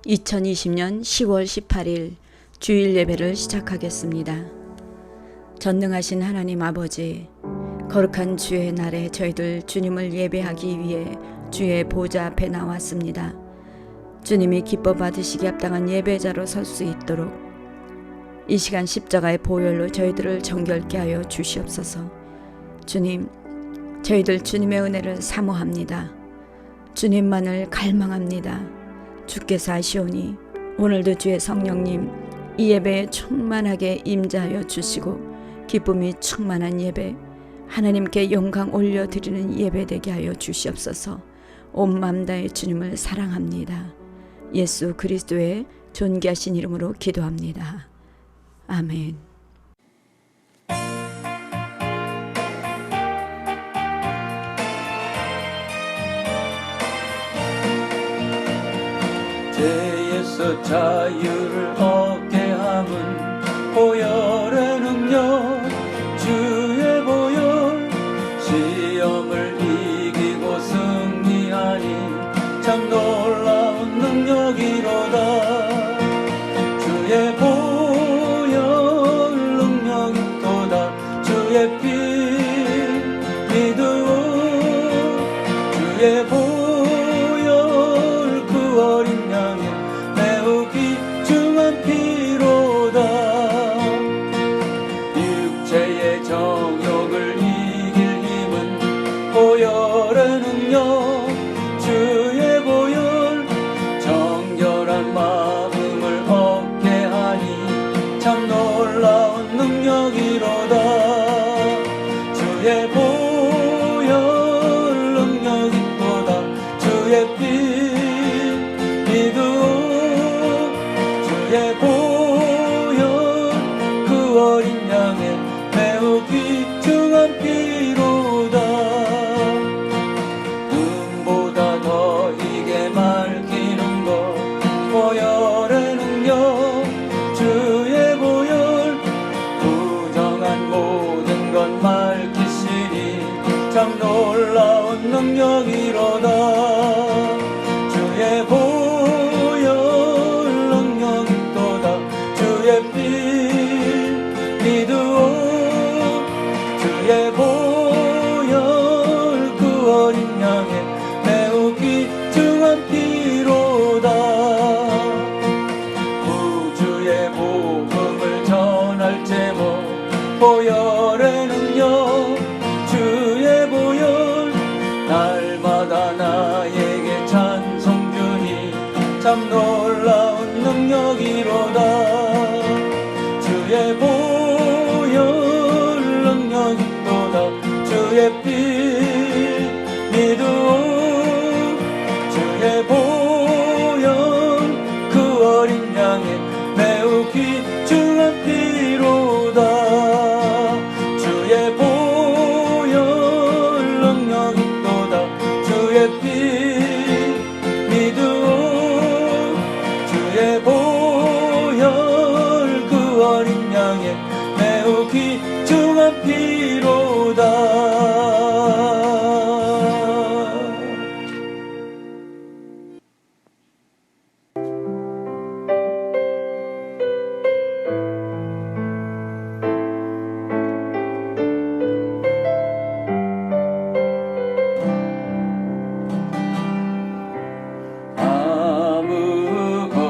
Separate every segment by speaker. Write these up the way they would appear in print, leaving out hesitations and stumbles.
Speaker 1: 2020년 10월 18일 주일 예배를 시작하겠습니다. 전능하신 하나님 아버지, 거룩한 주의 날에 저희들 주님을 예배하기 위해 주의 보좌 앞에 나왔습니다. 주님이 기뻐 받으시기 합당한 예배자로 설 수 있도록 이 시간 십자가의 보혈로 저희들을 정결케 하여 주시옵소서. 주님, 저희들 주님의 은혜를 사모합니다. 주님만을 갈망합니다. 주께서 하시오니 오늘도 주의 성령님 이 예배에 충만하게 임재하여 주시고 기쁨이 충만한 예배, 하나님께 영광 올려드리는 예배 되게 하여 주시옵소서. 온 마음 다해 주님을 사랑합니다. 예수 그리스도의 존귀하신 이름으로 기도합니다. 아멘.
Speaker 2: 죄에서 자유를 얻게 함은 보혈의 능력, 주의 보혈. 시험을 이기고 승리하니 참 놀라운 능력이로다. 주의 보혈 능력이 또다. 주의 피 믿음, 주의 보혈 그 어린 양의 매우 귀중한 피로다. 육체의 정욕을 이길 힘은 보혈의 능력, 주의 보혈. 정결한 마음을 얻게 하니 참 놀라운 능력이로다. 주의 보혈 능력이 또다. 주의 피 믿음, 주의 보혈 그 어린 양의 매우 귀중한 피로다. 금보다 더 이게 맑히는 것 보혈의 능력, 주의 보혈. 부정한 모든 것 맑히시니 참 놀라운 능력이로다. 주의 보혈 능력이 또다. 주의 피 믿음, 주의 보혈 그 어린 양의 매우 귀중한 피로다. 우주의 복음을 전할 제목 보혈의 능력, 주의 보혈. 날마다 나에게 찬송 주니 참 놀라운 능력이로다. 주의 보혈 능력이 또다. 주의 피 믿음, 주의 보혈 그 어린 양의 매우 귀중한 피로다. 주의 보혈 능력이 또다. 주의 피 믿음, 주의 보혈 그 어린 양의 매우 귀중한 피로다.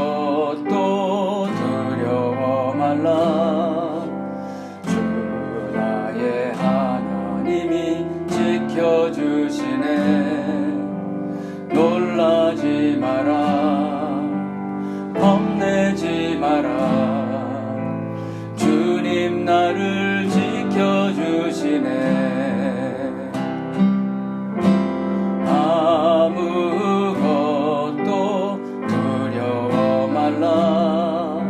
Speaker 2: 아무것도 두려워 말라. 주 나의 하나님이 지켜주시네. 놀라지 마라, 겁내지 마라. 주님 나를 지켜주시네. 아무것도 두려워 말라.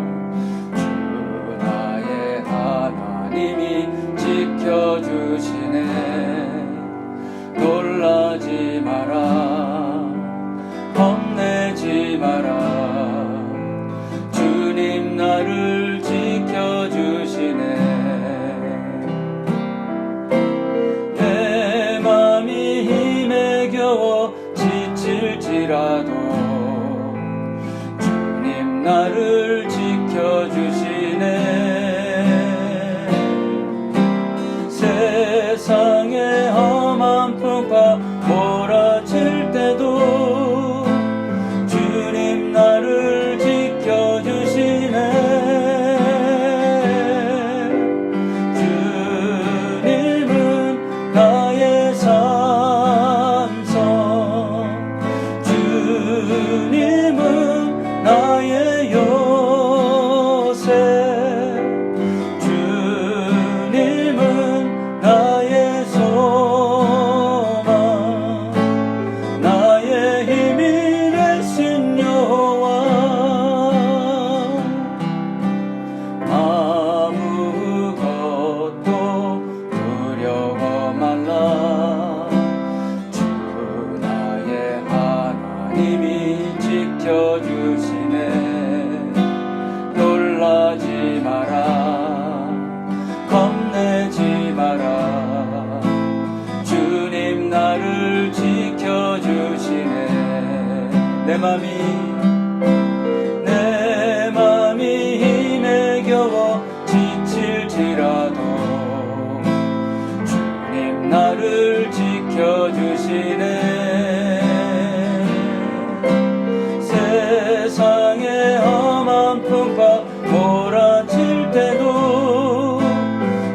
Speaker 2: 주 나의 하나님이 지켜주시네. 놀라지 마라, 겁내지 마라. 주님 나를 지켜주시네. 내 맘이 힘에 겨워 지칠지라도 주님 나를 지켜주시네. 세상의 험한 풍파 몰아칠 때도 주님 나를 지켜주시네. 주님은 나의 산성, 주님은 나의 요새, 주님은 나의 소망, 나의 힘이 되신 여호와. 아무것도 두려워 말라. 주 나의 하나님이 지켜주시네. 놀라지 마라, 겁내지 마라. 주님 나를 지켜주시네. 내 맘이 힘에 겨워 지칠지라도 주님 나를 지켜주시네. 세상의 험한 풍파 몰아칠 때도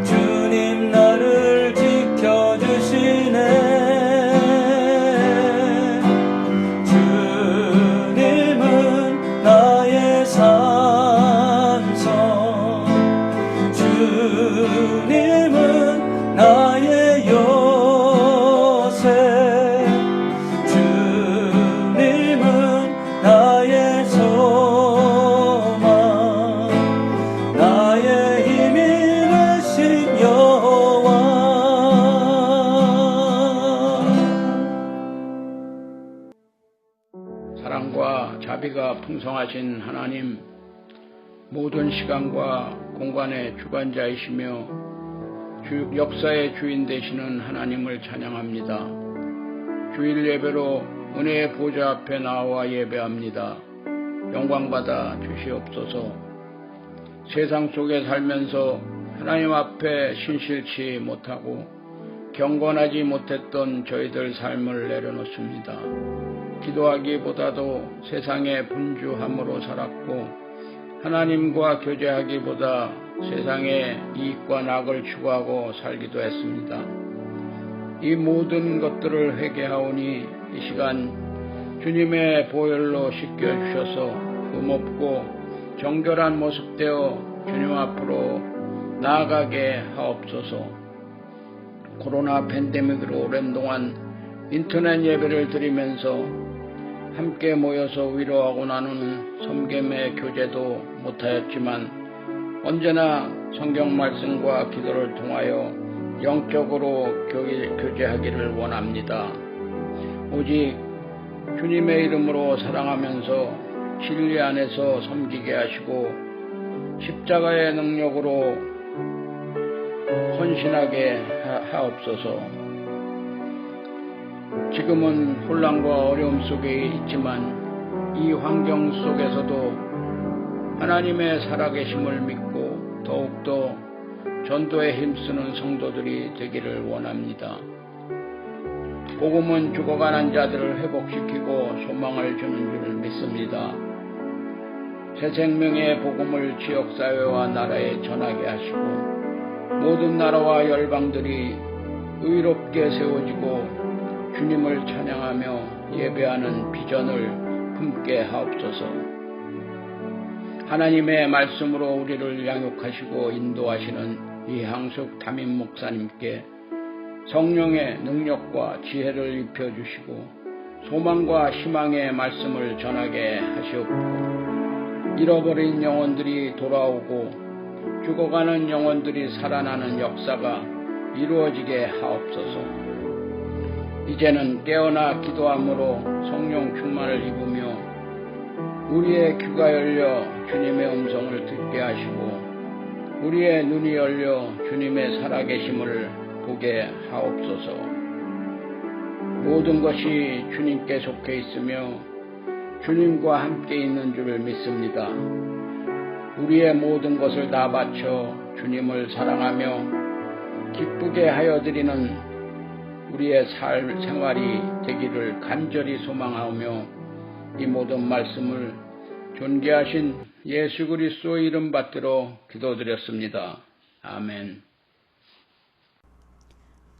Speaker 2: 주님 나를 지켜주시네. 주님은 나의 산성, 주님은 나의 요새, 주님은 나의 소망, 나의 힘이 되신 여호와.
Speaker 3: 사랑과 자비가 풍성하신 하나님, 모든 시간과 공간의 주관자이시며 역사의 주인 되시는 하나님을 찬양합니다. 주일 예배로 은혜의 보좌 앞에 나와 예배합니다. 영광받아 주시옵소서. 세상 속에 살면서 하나님 앞에 신실치 못하고 경건하지 못했던 저희들 삶을 내려놓습니다. 기도하기보다도 세상의 분주함으로 살았고 하나님과 교제하기보다 세상의 이익과 낙을 추구하고 살기도 했습니다. 이 모든 것들을 회개하오니 이 시간 주님의 보혈로 씻겨주셔서 흠없고 정결한 모습되어 주님 앞으로 나아가게 하옵소서. 코로나 팬데믹으로 오랜 동안 인터넷 예배를 드리면서 함께 모여서 위로하고 나누는 섬김의 교제도 못하였지만 언제나 성경 말씀과 기도를 통하여 영적으로 교제하기를 원합니다. 오직 주님의 이름으로 사랑하면서 진리 안에서 섬기게 하시고 십자가의 능력으로 헌신하게 하옵소서. 지금은 혼란과 어려움 속에 있지만 이 환경 속에서도 하나님의 살아계심을 믿고 더욱더 전도에 힘쓰는 성도들이 되기를 원합니다. 복음은 죽어가는 자들을 회복시키고 소망을 주는 줄 믿습니다. 새 생명의 복음을 지역사회와 나라에 전하게 하시고 모든 나라와 열방들이 의롭게 세워지고 주님을 찬양하며 예배하는 비전을 품게 하옵소서. 하나님의 말씀으로 우리를 양육하시고 인도하시는 이항숙 담임 목사님께 성령의 능력과 지혜를 입혀주시고 소망과 희망의 말씀을 전하게 하시옵고 잃어버린 영혼들이 돌아오고 죽어가는 영혼들이 살아나는 역사가 이루어지게 하옵소서. 이제는 깨어나 기도함으로 성령 충만을 입으며 우리의 귀가 열려 주님의 음성을 듣게 하시고 우리의 눈이 열려 주님의 살아계심을 보게 하옵소서. 모든 것이 주님께 속해 있으며 주님과 함께 있는 줄을 믿습니다. 우리의 모든 것을 다 바쳐 주님을 사랑하며 기쁘게 하여 드리는 우리의 생활이 되기를 간절히 소망하며 이 모든 말씀을 존귀하신 예수 그리스도 이름 받들어 기도드렸습니다. 아멘.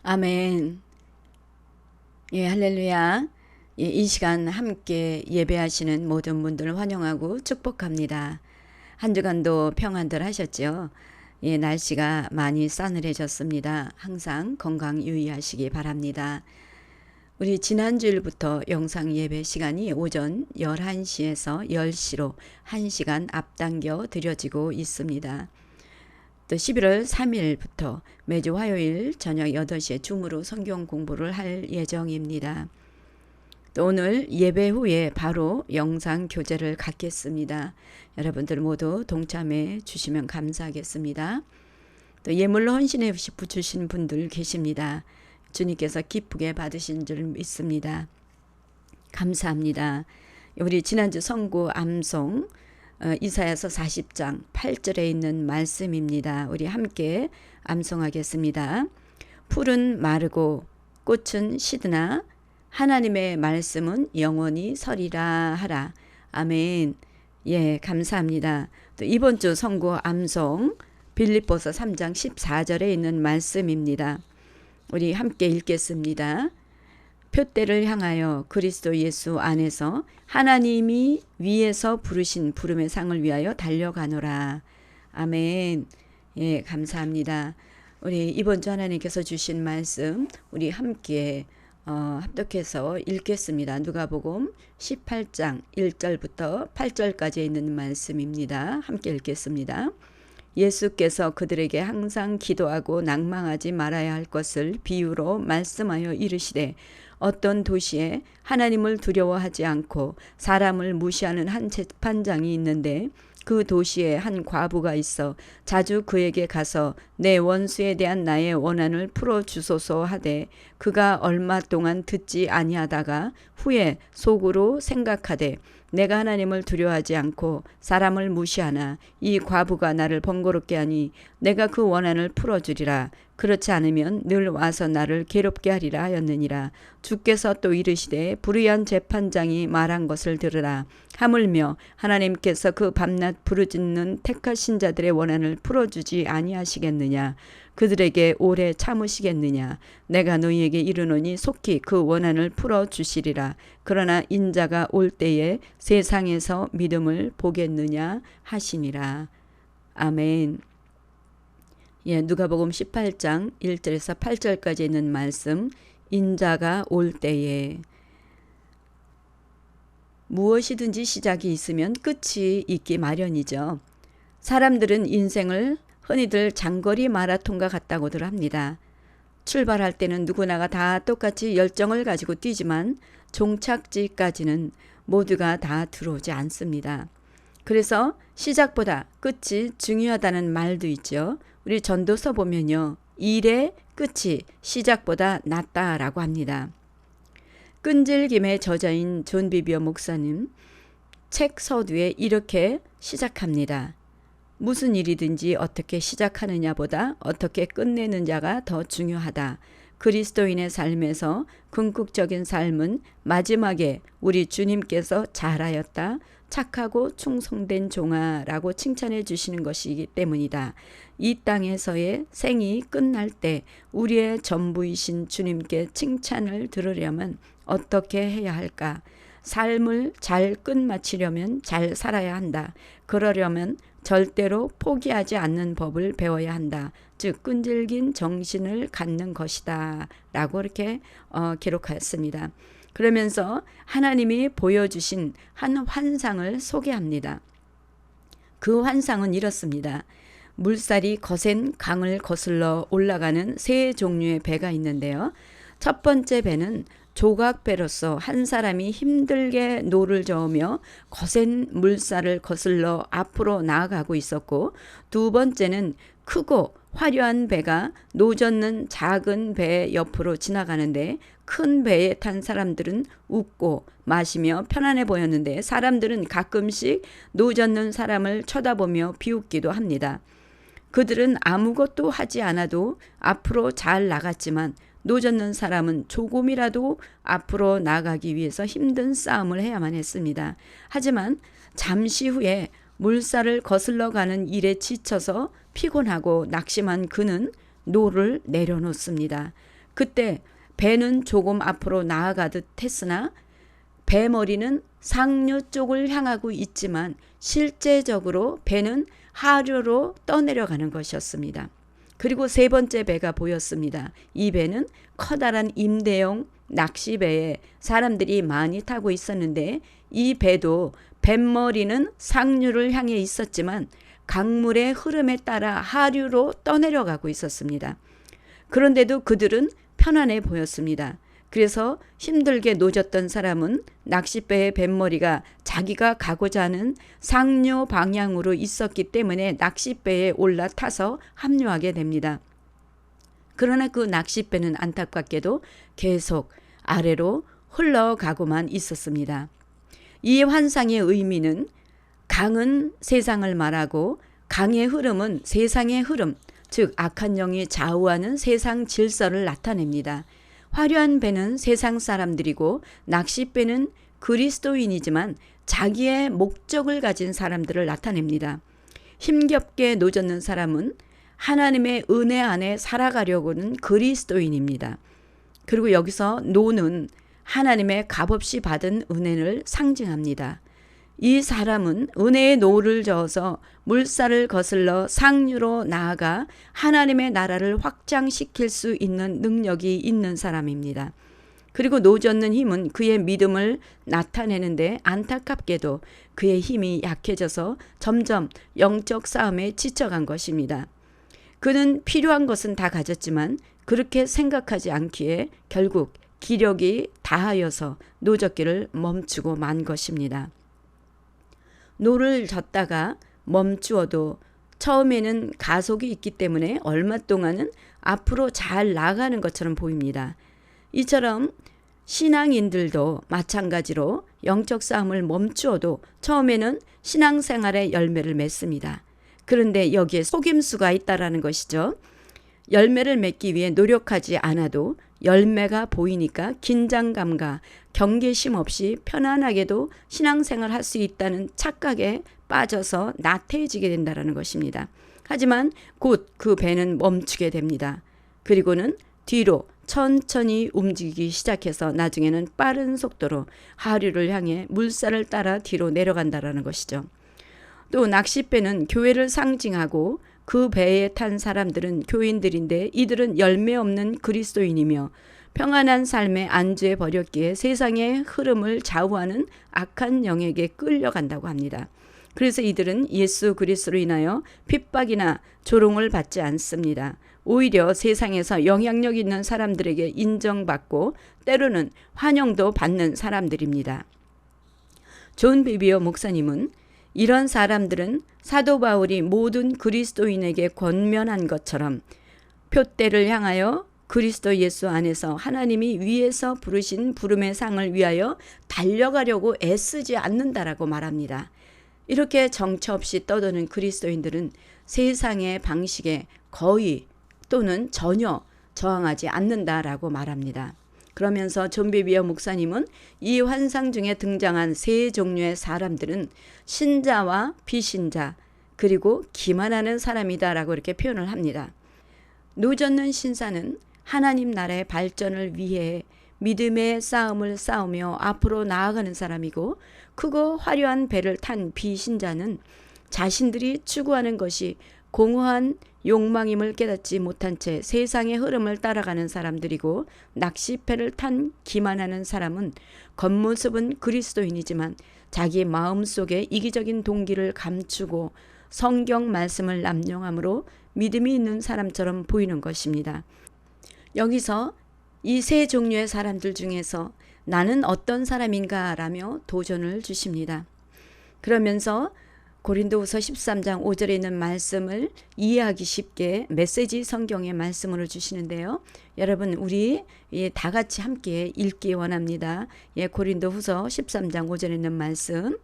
Speaker 1: 아멘. 예, 할렐루야. 예, 이 시간 함께 예배하시는 모든 분들을 환영하고 축복합니다. 한 주간도 평안들 하셨죠? 예, 날씨가 많이 싸늘해졌습니다. 항상 건강 유의하시기 바랍니다. 우리 지난주일부터 영상 예배 시간이 오전 11시에서 10시로 1시간 앞당겨 드려지고 있습니다. 또 11월 3일부터 매주 화요일 저녁 8시에 줌으로 성경 공부를 할 예정입니다. 또 오늘 예배 후에 바로 영상 교제를 갖겠습니다. 여러분들 모두 동참해 주시면 감사하겠습니다. 또 예물로 헌신해 주신 분들 계십니다. 주님께서 기쁘게 받으신 줄 믿습니다. 감사합니다. 우리 지난주 선고 암송 이사야서 40장 8절에 있는 말씀입니다. 우리 함께 암송하겠습니다. 풀은 마르고 꽃은 시드나 하나님의 말씀은 영원히 서리라 하라. 아멘. 예, 감사합니다. 또 이번 주 선고 암송 빌립보서 3장 14절에 있는 말씀입니다. 우리 함께 읽겠습니다. 표대를 향하여 그리스도 예수 안에서 하나님이 위에서 부르신 부름의 상을 위하여 달려가노라. 아멘. 예, 감사합니다. 우리 이번 주 하나님께서 주신 말씀 우리 함께 합독해서 읽겠습니다. 누가복음 18장 1절부터 8절까지 있는 말씀입니다. 함께 읽겠습니다. 예수께서 그들에게 항상 기도하고 낭망하지 말아야 할 것을 비유로 말씀하여 이르시되 어떤 도시에 하나님을 두려워하지 않고 사람을 무시하는 한 재판장이 있는데 그 도시에 한 과부가 있어 자주 그에게 가서 내 원수에 대한 나의 원한을 풀어주소서 하되 그가 얼마 동안 듣지 아니하다가 후에 속으로 생각하되 내가 하나님을 두려워하지 않고 사람을 무시하나 이 과부가 나를 번거롭게 하니 내가 그 원한을 풀어주리라. 그렇지 않으면 늘 와서 나를 괴롭게 하리라 하였느니라. 주께서 또 이르시되 불의한 재판장이 말한 것을 들으라. 하물며 하나님께서 그 밤낮 부르짖는 택하신 자들의 원한을 풀어주지 아니하시겠느냐. 그들에게 오래 참으시겠느냐. 내가 너희에게 이르노니 속히 그 원한을 풀어주시리라. 그러나 인자가 올 때에 세상에서 믿음을 보겠느냐 하시니라. 아멘. 예, 누가복음 18장 1절에서 8절까지 있는 말씀. 인자가 올 때에 무엇이든지 시작이 있으면 끝이 있기 마련이죠. 사람들은 인생을 흔히들 장거리 마라톤과 같다고들 합니다. 출발할 때는 누구나가 다 똑같이 열정을 가지고 뛰지만 종착지까지는 모두가 다 들어오지 않습니다. 그래서 시작보다 끝이 중요하다는 말도 있죠. 우리 전도서 보면요. 일의 끝이 시작보다 낫다라고 합니다. 끈질김의 저자인 존 비비어 목사님 책 서두에 이렇게 시작합니다. 무슨 일이든지 어떻게 시작하느냐보다 어떻게 끝내느냐가 더 중요하다. 그리스도인의 삶에서 궁극적인 삶은 마지막에 우리 주님께서 잘하였다. 착하고 충성된 종아라고 칭찬해 주시는 것이기 때문이다. 이 땅에서의 생이 끝날 때 우리의 전부이신 주님께 칭찬을 들으려면 어떻게 해야 할까? 삶을 잘 끝마치려면 잘 살아야 한다. 그러려면 절대로 포기하지 않는 법을 배워야 한다. 즉 끈질긴 정신을 갖는 것이다. 라고 이렇게 기록하였습니다. 그러면서 하나님이 보여주신 한 환상을 소개합니다. 그 환상은 이렇습니다. 물살이 거센 강을 거슬러 올라가는 세 종류의 배가 있는데요. 첫 번째 배는 조각배로서 한 사람이 힘들게 노를 저으며 거센 물살을 거슬러 앞으로 나아가고 있었고, 두 번째는 크고 화려한 배가 노젓는 작은 배 옆으로 지나가는데 큰 배에 탄 사람들은 웃고 마시며 편안해 보였는데 사람들은 가끔씩 노젓는 사람을 쳐다보며 비웃기도 합니다. 그들은 아무것도 하지 않아도 앞으로 잘 나갔지만 노젓는 사람은 조금이라도 앞으로 나가기 위해서 힘든 싸움을 해야만 했습니다. 하지만 잠시 후에 물살을 거슬러 가는 일에 지쳐서 피곤하고 낙심한 그는 노를 내려놓습니다. 그때 배는 조금 앞으로 나아가듯 했으나 배머리는 상류 쪽을 향하고 있지만 실제적으로 배는 하류로 떠내려가는 것이었습니다. 그리고 세 번째 배가 보였습니다. 이 배는 커다란 임대용 낚시배에 사람들이 많이 타고 있었는데 이 배도 뱃머리는 상류를 향해 있었지만 강물의 흐름에 따라 하류로 떠내려가고 있었습니다. 그런데도 그들은 편안해 보였습니다. 그래서 힘들게 노졌던 사람은 낚싯배의 뱃머리가 자기가 가고자 하는 상류 방향으로 있었기 때문에 낚싯배에 올라타서 합류하게 됩니다. 그러나 그 낚싯배는 안타깝게도 계속 아래로 흘러가고만 있었습니다. 이 환상의 의미는 강은 세상을 말하고 강의 흐름은 세상의 흐름, 즉 악한 영이 좌우하는 세상 질서를 나타냅니다. 화려한 배는 세상 사람들이고 낚싯배는 그리스도인이지만 자기의 목적을 가진 사람들을 나타냅니다. 힘겹게 노젓는 사람은 하나님의 은혜 안에 살아가려고는 그리스도인입니다. 그리고 여기서 노는 하나님의 값없이 받은 은혜를 상징합니다. 이 사람은 은혜의 노를 저어서 물살을 거슬러 상류로 나아가 하나님의 나라를 확장시킬 수 있는 능력이 있는 사람입니다. 그리고 노젓는 힘은 그의 믿음을 나타내는데 안타깝게도 그의 힘이 약해져서 점점 영적 싸움에 지쳐간 것입니다. 그는 필요한 것은 다 가졌지만 그렇게 생각하지 않기에 결국 기력이 다하여서 노젓기를 멈추고 만 것입니다. 노를 젓다가 멈추어도 처음에는 가속이 있기 때문에 얼마 동안은 앞으로 잘 나가는 것처럼 보입니다. 이처럼 신앙인들도 마찬가지로 영적 싸움을 멈추어도 처음에는 신앙생활의 열매를 맺습니다. 그런데 여기에 속임수가 있다라는 것이죠. 열매를 맺기 위해 노력하지 않아도 열매가 보이니까 긴장감과 경계심 없이 편안하게도 신앙생활 할 수 있다는 착각에 빠져서 나태해지게 된다는 것입니다. 하지만 곧 그 배는 멈추게 됩니다. 그리고는 뒤로 천천히 움직이기 시작해서 나중에는 빠른 속도로 하류를 향해 물살을 따라 뒤로 내려간다는 것이죠. 또 낚싯배는 교회를 상징하고 그 배에 탄 사람들은 교인들인데 이들은 열매 없는 그리스도인이며 평안한 삶에 안주해 버렸기에 세상의 흐름을 좌우하는 악한 영에게 끌려간다고 합니다. 그래서 이들은 예수 그리스도로 인하여 핍박이나 조롱을 받지 않습니다. 오히려 세상에서 영향력 있는 사람들에게 인정받고 때로는 환영도 받는 사람들입니다. 존 비비어 목사님은 이런 사람들은 사도 바울이 모든 그리스도인에게 권면한 것처럼 표대를 향하여 그리스도 예수 안에서 하나님이 위에서 부르신 부름의 상을 위하여 달려가려고 애쓰지 않는다라고 말합니다. 이렇게 정처 없이 떠도는 그리스도인들은 세상의 방식에 거의 또는 전혀 저항하지 않는다라고 말합니다. 그러면서 존 비비어 목사님은 이 환상 중에 등장한 세 종류의 사람들은 신자와 비신자 그리고 기만하는 사람이다라고 이렇게 표현을 합니다. 노젓는 신사는 하나님 나라의 발전을 위해 믿음의 싸움을 싸우며 앞으로 나아가는 사람이고 크고 화려한 배를 탄 비신자는 자신들이 추구하는 것이 공허한 욕망임을 깨닫지 못한 채 세상의 흐름을 따라가는 사람들이고 낚싯배를 탄 기만하는 사람은 겉모습은 그리스도인이지만 자기 마음속에 이기적인 동기를 감추고 성경 말씀을 남용함으로 믿음이 있는 사람처럼 보이는 것입니다. 여기서 이 세 종류의 사람들 중에서 나는 어떤 사람인가 라며 도전을 주십니다. 그러면서 고린도후서 13장 5절에 있는 말씀을 이해하기 쉽게 메시지 성경의 말씀으로 주시는데요. 여러분 우리 다 같이 함께 읽기 원합니다. 고린도후서 13장 5절에 있는 말씀.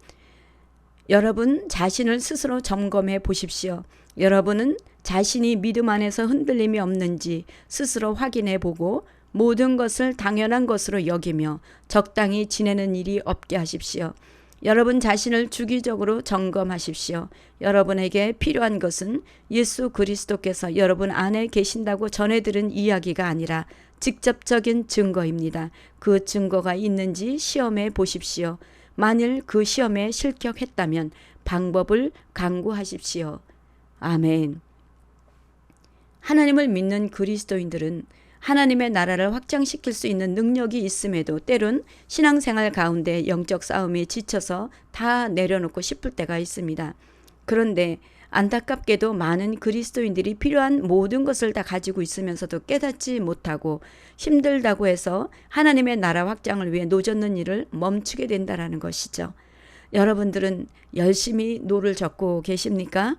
Speaker 1: 여러분 자신을 스스로 점검해 보십시오. 여러분은 자신이 믿음 안에서 흔들림이 없는지 스스로 확인해 보고 모든 것을 당연한 것으로 여기며 적당히 지내는 일이 없게 하십시오. 여러분 자신을 주기적으로 점검하십시오. 여러분에게 필요한 것은 예수 그리스도께서 여러분 안에 계신다고 전해 들은 이야기가 아니라 직접적인 증거입니다. 그 증거가 있는지 시험해 보십시오. 만일 그 시험에 실격했다면 방법을 강구하십시오. 아멘. 하나님을 믿는 그리스도인들은 하나님의 나라를 확장시킬 수 있는 능력이 있음에도 때론 신앙생활 가운데 영적 싸움에 지쳐서 다 내려놓고 싶을 때가 있습니다. 그런데 안타깝게도 많은 그리스도인들이 필요한 모든 것을 다 가지고 있으면서도 깨닫지 못하고 힘들다고 해서 하나님의 나라 확장을 위해 노젓는 일을 멈추게 된다는 것이죠. 여러분들은 열심히 노를 젓고 계십니까?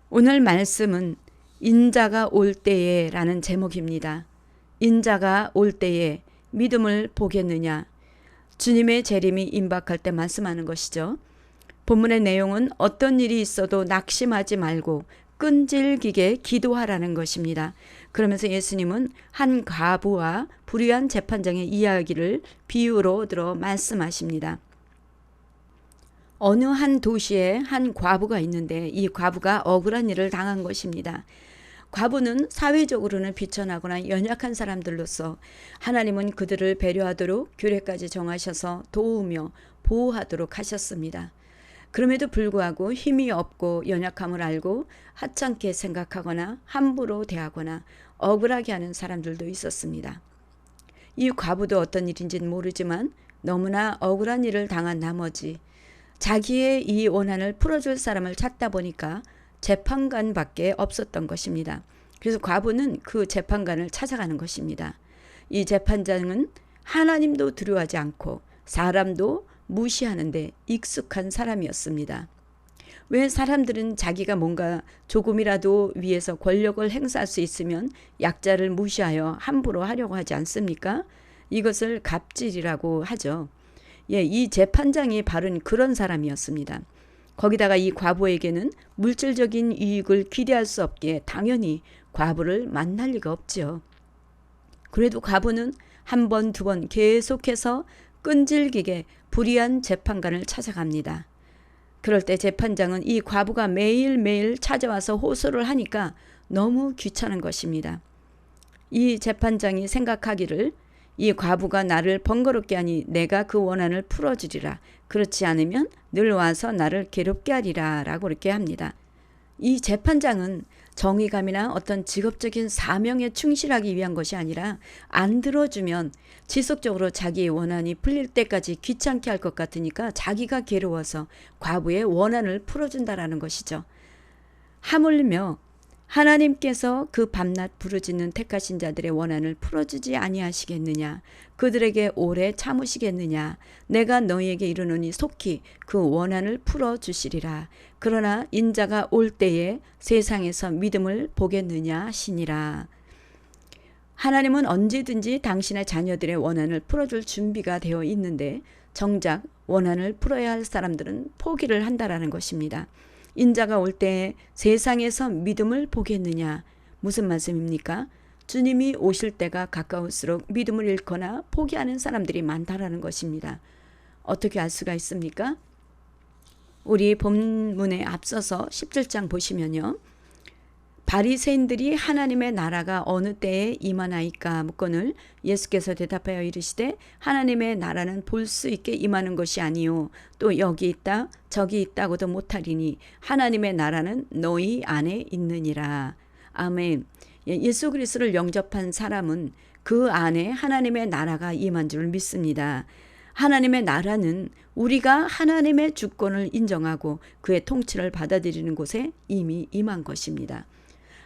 Speaker 1: 오늘 말씀은 인자가 올 때에 라는 제목입니다. 인자가 올 때에 믿음을 보겠느냐. 주님의 재림이 임박할 때 말씀하는 것이죠. 본문의 내용은 어떤 일이 있어도 낙심하지 말고 끈질기게 기도하라는 것입니다. 그러면서 예수님은 한 과부와 불의한 재판장의 이야기를 비유로 들어 말씀하십니다. 어느 한 도시에 한 과부가 있는데 이 과부가 억울한 일을 당한 것입니다. 과부는 사회적으로는 비천하거나 연약한 사람들로서 하나님은 그들을 배려하도록 규례까지 정하셔서 도우며 보호하도록 하셨습니다. 그럼에도 불구하고 힘이 없고 연약함을 알고 하찮게 생각하거나 함부로 대하거나 억울하게 하는 사람들도 있었습니다. 이 과부도 어떤 일인지는 모르지만 너무나 억울한 일을 당한 나머지 자기의 이 원한을 풀어줄 사람을 찾다 보니까 재판관밖에 없었던 것입니다. 그래서 과부는 그 재판관을 찾아가는 것입니다. 이 재판장은 하나님도 두려워하지 않고 사람도 무시하는데 익숙한 사람이었습니다. 왜 사람들은 자기가 뭔가 조금이라도 위에서 권력을 행사할 수 있으면 약자를 무시하여 함부로 하려고 하지 않습니까? 이것을 갑질이라고 하죠. 이 재판장이 바로 그런 사람이었습니다. 거기다가 이 과부에게는 물질적인 이익을 기대할 수 없기에 당연히 과부를 만날 리가 없죠. 그래도 과부는 한 번, 두 번 계속해서 끈질기게 불의한 재판관을 찾아갑니다. 그럴 때 재판장은 이 과부가 매일매일 찾아와서 호소를 하니까 너무 귀찮은 것입니다. 이 재판장이 생각하기를 이 과부가 나를 번거롭게 하니 내가 그 원한을 풀어주리라. 그렇지 않으면 늘 와서 나를 괴롭게 하리라 라고 이렇게 합니다. 이 재판장은 정의감이나 어떤 직업적인 사명에 충실하기 위한 것이 아니라 안 들어주면 지속적으로 자기의 원한이 풀릴 때까지 귀찮게 할 것 같으니까 자기가 괴로워서 과부의 원한을 풀어준다라는 것이죠. 하물며 하나님께서 그 밤낮 부르짖는 택하신 자들의 원한을 풀어주지 아니하시겠느냐. 그들에게 오래 참으시겠느냐. 내가 너희에게 이르노니 속히 그 원한을 풀어주시리라. 그러나 인자가 올 때에 세상에서 믿음을 보겠느냐 하시니라. 하나님은 언제든지 당신의 자녀들의 원한을 풀어줄 준비가 되어 있는데 정작 원한을 풀어야 할 사람들은 포기를 한다라는 것입니다. 인자가 올 때 세상에서 믿음을 보겠느냐. 무슨 말씀입니까? 주님이 오실 때가 가까울수록 믿음을 잃거나 포기하는 사람들이 많다라는 것입니다. 어떻게 알 수가 있습니까? 우리 본문에 앞서서 17장 보시면요. 바리새인들이 하나님의 나라가 어느 때에 임하나이까 묻거늘 예수께서 대답하여 이르시되 하나님의 나라는 볼 수 있게 임하는 것이 아니요 또 여기 있다 저기 있다고도 못하리니 하나님의 나라는 너희 안에 있느니라. 아멘. 예수 그리스도를 영접한 사람은 그 안에 하나님의 나라가 임한 줄 믿습니다. 하나님의 나라는 우리가 하나님의 주권을 인정하고 그의 통치를 받아들이는 곳에 이미 임한 것입니다.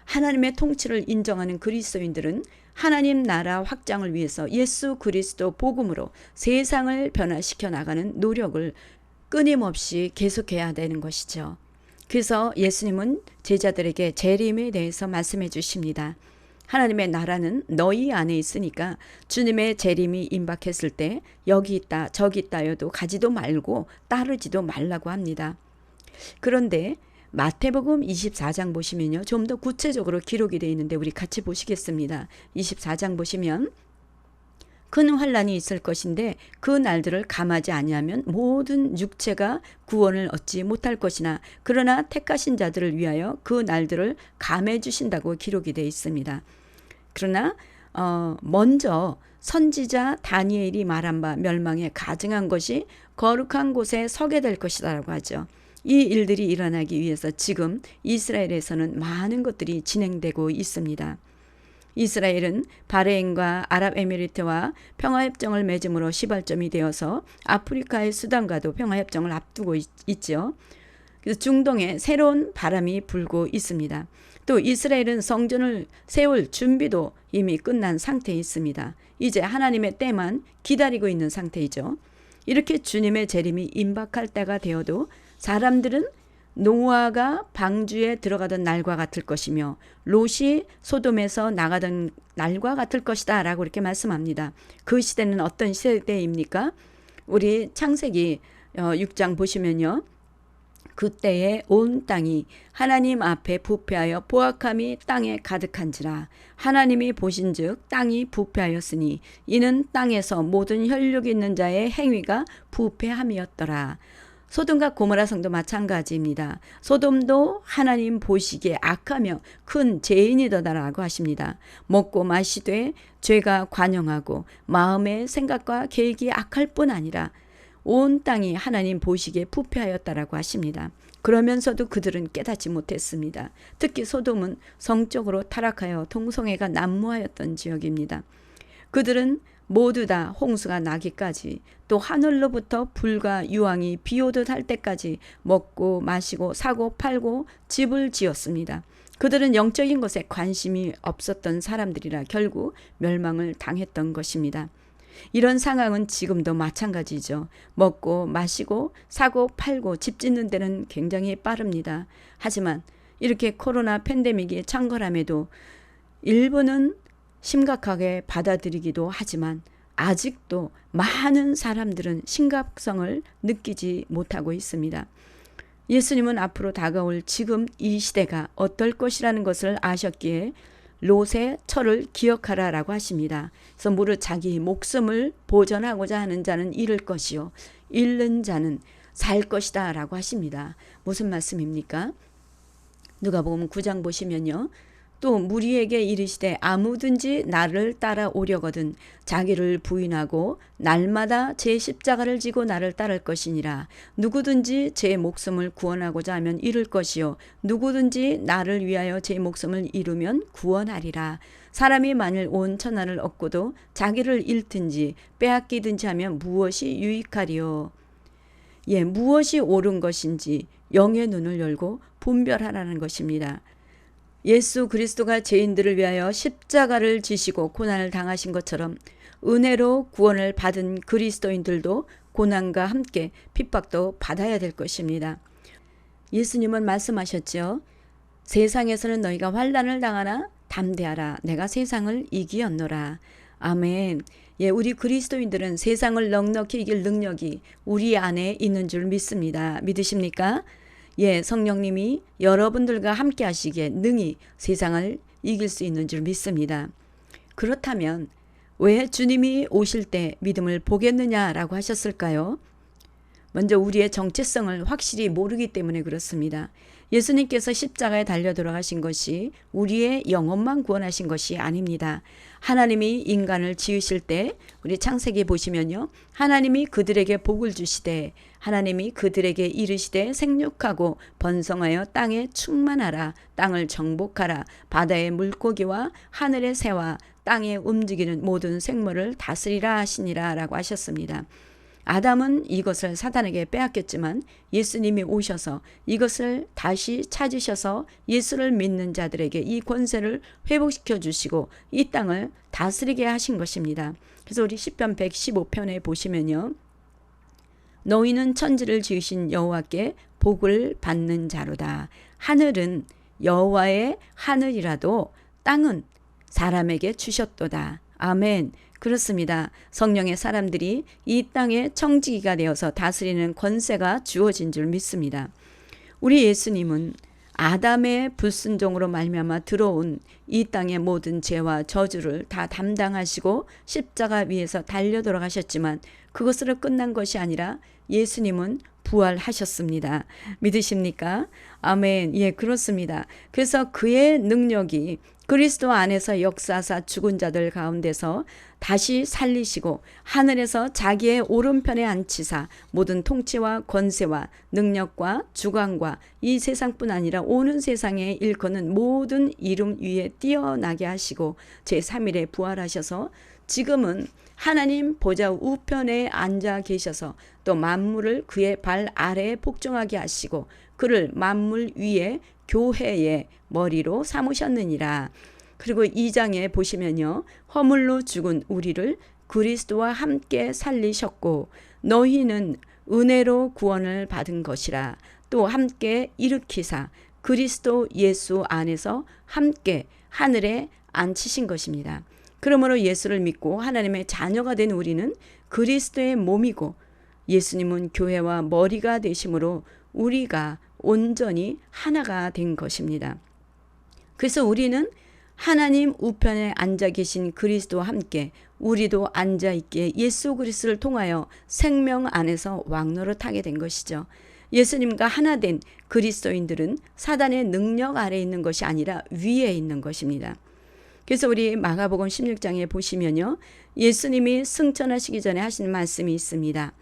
Speaker 1: 하나님의 통치를 인정하는 그리스도인들은 하나님 나라 확장을 위해서 예수 그리스도 복음으로 세상을 변화시켜 나가는 노력을 끊임없이 계속해야 되는 것이죠. 그래서 예수님은 제자들에게 재림에 대해서 말씀해 주십니다. 하나님의 나라는 너희 안에 있으니까 주님의 재림이 임박했을 때 여기 있다 저기 있다여도 가지도 말고 따르지도 말라고 합니다. 그런데 마태복음 24장 보시면요, 좀 더 구체적으로 기록이 되어 있는데 우리 같이 보시겠습니다. 24장 보시면 큰 환란이 있을 것인데 그 날들을 감하지 아니하면 모든 육체가 구원을 얻지 못할 것이나 그러나 택하신 자들을 위하여 그 날들을 감해 주신다고 기록이 되어 있습니다. 그러나 먼저 선지자 다니엘이 말한 바 멸망에 가증한 것이 거룩한 곳에 서게 될 것이라고 하죠. 이 일들이 일어나기 위해서 지금 이스라엘에서는 많은 것들이 진행되고 있습니다. 이스라엘은 바레인과 아랍에미리트와 평화협정을 맺음으로 시발점이 되어서 아프리카의 수단과도 평화협정을 앞두고 있죠. 그래서 중동에 새로운 바람이 불고 있습니다. 또 이스라엘은 성전을 세울 준비도 이미 끝난 상태에 있습니다. 이제 하나님의 때만 기다리고 있는 상태이죠. 이렇게 주님의 재림이 임박할 때가 되어도 사람들은 노아가 방주에 들어가던 날과 같을 것이며 롯이 소돔에서 나가던 날과 같을 것이다 라고 이렇게 말씀합니다. 그 시대는 어떤 시대입니까? 우리 창세기 6장 보시면요, 그때에 온 땅이 하나님 앞에 부패하여 포악함이 땅에 가득한지라. 하나님이 보신즉 땅이 부패하였으니 이는 땅에서 모든 혈육 있는 자의 행위가 부패함이었더라. 소돔과 고모라 성도 마찬가지입니다. 소돔도 하나님 보시기에 악하며 큰 죄인이더라라고 하십니다. 먹고 마시되 죄가 관영하고 마음의 생각과 계획이 악할 뿐 아니라 온 땅이 하나님 보시기에 부패하였다라고 하십니다. 그러면서도 그들은 깨닫지 못했습니다. 특히 소돔은 성적으로 타락하여 동성애가 난무하였던 지역입니다. 그들은 모두 다 홍수가 나기까지 또 하늘로부터 불과 유황이 비오듯 할 때까지 먹고 마시고 사고 팔고 집을 지었습니다. 그들은 영적인 것에 관심이 없었던 사람들이라 결국 멸망을 당했던 것입니다. 이런 상황은 지금도 마찬가지죠. 먹고 마시고 사고 팔고 집 짓는 데는 굉장히 빠릅니다. 하지만 이렇게 코로나 팬데믹이 창궐함에도 일부는 심각하게 받아들이기도 하지만 아직도 많은 사람들은 심각성을 느끼지 못하고 있습니다. 예수님은 앞으로 다가올 지금 이 시대가 어떨 것이라는 것을 아셨기에 롯의 철을 기억하라라고 하십니다. 그래서 무릇 자기 목숨을 보전하고자 하는 자는 잃을 것이요 잃는 자는 살 것이다 라고 하십니다. 무슨 말씀입니까? 누가복음 9장 보시면요, 또 무리에게 이르시되 아무든지 나를 따라오려거든 자기를 부인하고 날마다 제 십자가를 지고 나를 따를 것이니라. 누구든지 제 목숨을 구원하고자 하면 잃을 것이요 누구든지 나를 위하여 제 목숨을 잃으면 구원하리라. 사람이 만일 온 천하를 얻고도 자기를 잃든지 빼앗기든지 하면 무엇이 유익하리요. 무엇이 옳은 것인지 영의 눈을 열고 분별하라는 것입니다. 예수 그리스도가 죄인들을 위하여 십자가를 지시고 고난을 당하신 것처럼 은혜로 구원을 받은 그리스도인들도 고난과 함께 핍박도 받아야 될 것입니다. 예수님은 말씀하셨죠. 세상에서는 너희가 환난을 당하나 담대하라. 내가 세상을 이기었노라. 아멘. 우리 그리스도인들은 세상을 넉넉히 이길 능력이 우리 안에 있는 줄 믿습니다. 믿으십니까? 성령님이 여러분들과 함께 하시기에 능히 세상을 이길 수 있는 줄 믿습니다. 그렇다면 왜 주님이 오실 때 믿음을 보겠느냐라고 하셨을까요? 먼저 우리의 정체성을 확실히 모르기 때문에 그렇습니다. 예수님께서 십자가에 달려 돌아가신 것이 우리의 영혼만 구원하신 것이 아닙니다. 하나님이 인간을 지으실 때 우리 창세기 보시면요, 하나님이 그들에게 복을 주시되 하나님이 그들에게 이르시되 생육하고 번성하여 땅에 충만하라. 땅을 정복하라. 바다의 물고기와 하늘의 새와 땅에 움직이는 모든 생물을 다스리라 하시니라 라고 하셨습니다. 아담은 이것을 사단에게 빼앗겼지만 예수님이 오셔서 이것을 다시 찾으셔서 예수를 믿는 자들에게 이 권세를 회복시켜 주시고 이 땅을 다스리게 하신 것입니다. 그래서 우리 시편 115편에 보시면요, 너희는 천지를 지으신 여호와께 복을 받는 자로다. 하늘은 여호와의 하늘이라도 땅은 사람에게 주셨도다. 아멘. 그렇습니다. 성령의 사람들이 이 땅의 청지기가 되어서 다스리는 권세가 주어진 줄 믿습니다. 우리 예수님은 아담의 불순종으로 말미암아 들어온 이 땅의 모든 죄와 저주를 다 담당하시고 십자가 위에서 달려 돌아가셨지만 그것으로 끝난 것이 아니라 예수님은 부활하셨습니다. 믿으십니까? 아멘. 예, 그렇습니다. 그래서 그의 능력이 그리스도 안에서 역사하사 죽은 자들 가운데서 다시 살리시고 하늘에서 자기의 오른편에 앉히사 모든 통치와 권세와 능력과 주관과 이 세상뿐 아니라 오는 세상에 일컫는 모든 이름 위에 뛰어나게 하시고 제3일에 부활하셔서 지금은 하나님 보좌 우편에 앉아 계셔서 또 만물을 그의 발 아래에 복종하게 하시고 그를 만물 위에 교회의 머리로 삼으셨느니라. 그리고 2장에 보시면요. 허물로 죽은 우리를 그리스도와 함께 살리셨고 너희는 은혜로 구원을 받은 것이라. 또 함께 일으키사 그리스도 예수 안에서 함께 하늘에 앉히신 것입니다. 그러므로 예수를 믿고 하나님의 자녀가 된 우리는 그리스도의 몸이고 예수님은 교회와 머리가 되심으로 우리가 온전히 하나가 된 것입니다. 그래서 우리는 하나님 우편에 앉아 계신 그리스도와 함께 우리도 앉아 있기에 예수 그리스도를 통하여 생명 안에서 왕노릇하게 된 것이죠. 예수님과 하나 된 그리스도인들은 사단의 능력 아래에 있는 것이 아니라 위에 있는 것입니다. 그래서 우리 마가복음 16장에 보시면요. 예수님이 승천하시기 전에 하신 말씀이 있습니다.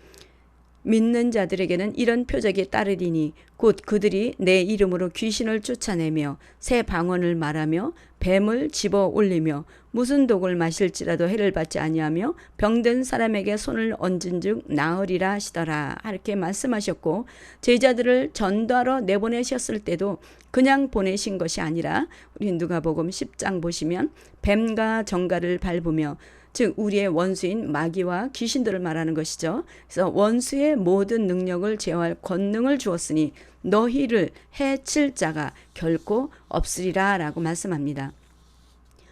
Speaker 1: 믿는 자들에게는 이런 표적이 따르리니 곧 그들이 내 이름으로 귀신을 쫓아내며 새 방언을 말하며 뱀을 집어 올리며 무슨 독을 마실지라도 해를 받지 아니하며 병든 사람에게 손을 얹은즉 나으리라 하시더라. 이렇게 말씀하셨고 제자들을 전도하러 내보내셨을 때도 그냥 보내신 것이 아니라 우리 누가복음 10장 보시면 뱀과 정갈을 밟으며 즉 우리의 원수인 마귀와 귀신들을 말하는 것이죠. 그래서 원수의 모든 능력을 제어할 권능을 주었으니 너희를 해칠 자가 결코 없으리라 라고 말씀합니다.